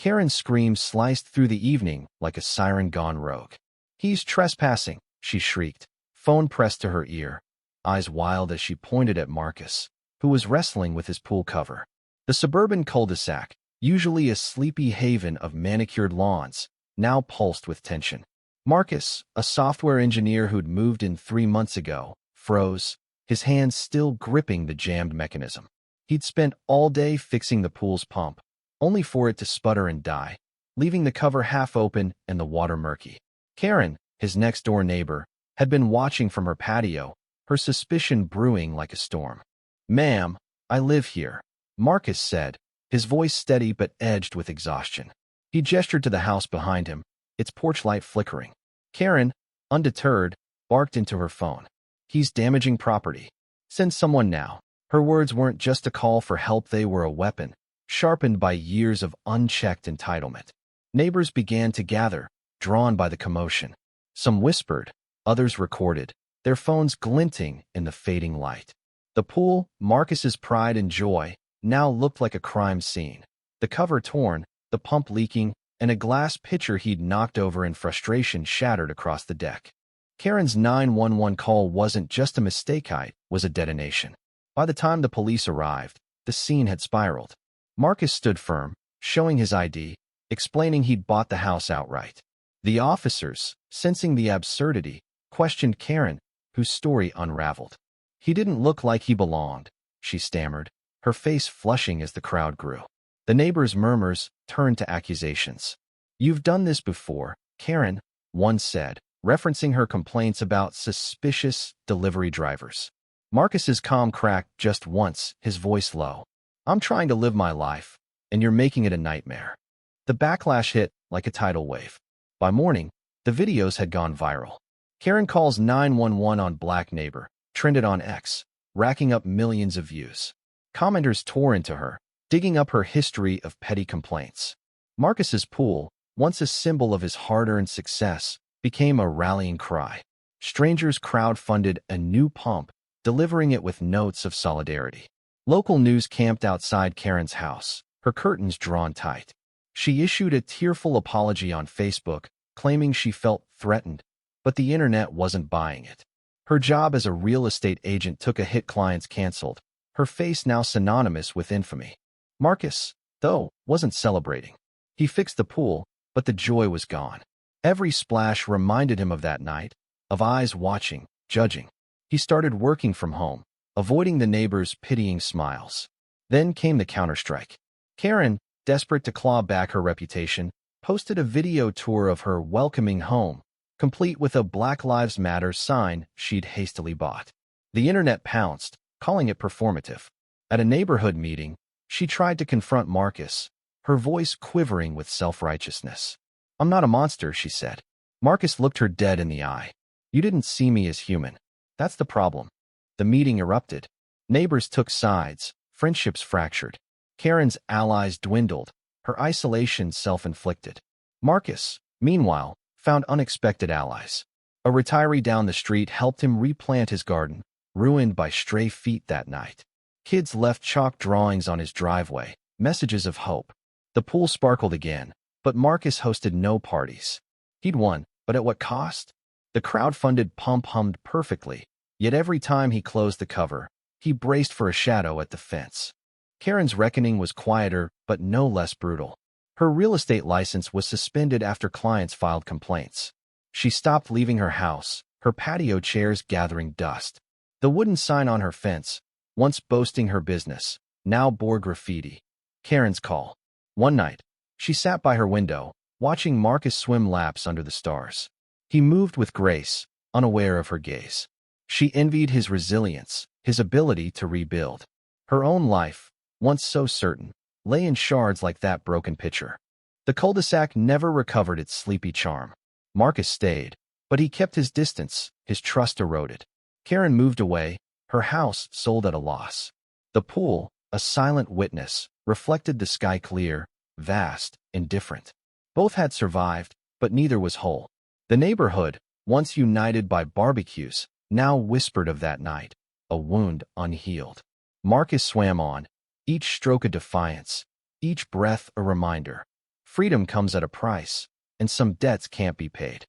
Karen's scream sliced through the evening like a siren gone rogue. "He's trespassing," she shrieked, phone pressed to her ear, eyes wild as she pointed at Marcus, who was wrestling with his pool cover. The suburban cul-de-sac, usually a sleepy haven of manicured lawns, now pulsed with tension. Marcus, a software engineer who'd moved in 3 months ago, froze, his hands still gripping the jammed mechanism. He'd spent all day fixing the pool's pump, only for it to sputter and die, leaving the cover half open and the water murky. Karen, his next-door neighbor, had been watching from her patio, her suspicion brewing like a storm. "Ma'am, I live here," Marcus said, his voice steady but edged with exhaustion. He gestured to the house behind him, its porch light flickering. Karen, undeterred, barked into her phone. "He's damaging property. Send someone now." Her words weren't just a call for help, they were a weapon, sharpened by years of unchecked entitlement. Neighbors began to gather, drawn by the commotion. Some whispered, others recorded, their phones glinting in the fading light. The pool, Marcus's pride and joy, now looked like a crime scene. The cover torn, the pump leaking, and a glass pitcher he'd knocked over in frustration shattered across the deck. Karen's 911 call wasn't just a mistake, it was a detonation. By the time the police arrived, the scene had spiraled. Marcus stood firm, showing his ID, explaining he'd bought the house outright. The officers, sensing the absurdity, questioned Karen, whose story unraveled. "He didn't look like he belonged," she stammered, her face flushing as the crowd grew. The neighbors' murmurs turned to accusations. "You've done this before," Karen, one said, referencing her complaints about suspicious delivery drivers. Marcus's calm cracked just once, his voice low. "I'm trying to live my life, and you're making it a nightmare." The backlash hit like a tidal wave. By morning, the videos had gone viral. Karen calls 911 on Black neighbor, trended on X, racking up millions of views. Commenters tore into her, digging up her history of petty complaints. Marcus's pool, once a symbol of his hard-earned success, became a rallying cry. Strangers crowdfunded a new pump, delivering it with notes of solidarity. Local news camped outside Karen's house, her curtains drawn tight. She issued a tearful apology on Facebook, claiming she felt threatened, but the internet wasn't buying it. Her job as a real estate agent took a hit, clients canceled, her face now synonymous with infamy. Marcus, though, wasn't celebrating. He fixed the pool, but the joy was gone. Every splash reminded him of that night, of eyes watching, judging. He started working from home, avoiding the neighbors' pitying smiles. Then came the counterstrike. Karen, desperate to claw back her reputation, posted a video tour of her welcoming home, complete with a Black Lives Matter sign she'd hastily bought. The internet pounced, calling it performative. At a neighborhood meeting, she tried to confront Marcus, her voice quivering with self-righteousness. "I'm not a monster," she said. Marcus looked her dead in the eye. "You didn't see me as human. That's the problem." The meeting erupted. Neighbors took sides, friendships fractured. Karen's allies dwindled, her isolation self-inflicted. Marcus, meanwhile, found unexpected allies. A retiree down the street helped him replant his garden, ruined by stray feet that night. Kids left chalk drawings on his driveway, messages of hope. The pool sparkled again, but Marcus hosted no parties. He'd won, but at what cost? The crowd-funded pump hummed perfectly, yet every time he closed the cover, he braced for a shadow at the fence. Karen's reckoning was quieter, but no less brutal. Her real estate license was suspended after clients filed complaints. She stopped leaving her house, her patio chairs gathering dust. The wooden sign on her fence, once boasting her business, now bore graffiti. Karen's call. One night, she sat by her window, watching Marcus swim laps under the stars. He moved with grace, unaware of her gaze. She envied his resilience, his ability to rebuild. Her own life, once so certain, lay in shards like that broken pitcher. The cul-de-sac never recovered its sleepy charm. Marcus stayed, but he kept his distance, his trust eroded. Karen moved away, her house sold at a loss. The pool, a silent witness, reflected the sky clear, vast, indifferent. Both had survived, but neither was whole. The neighborhood, once united by barbecues, now whispered of that night, a wound unhealed. Marcus swam on, each stroke a defiance, each breath a reminder. Freedom comes at a price, and some debts can't be paid.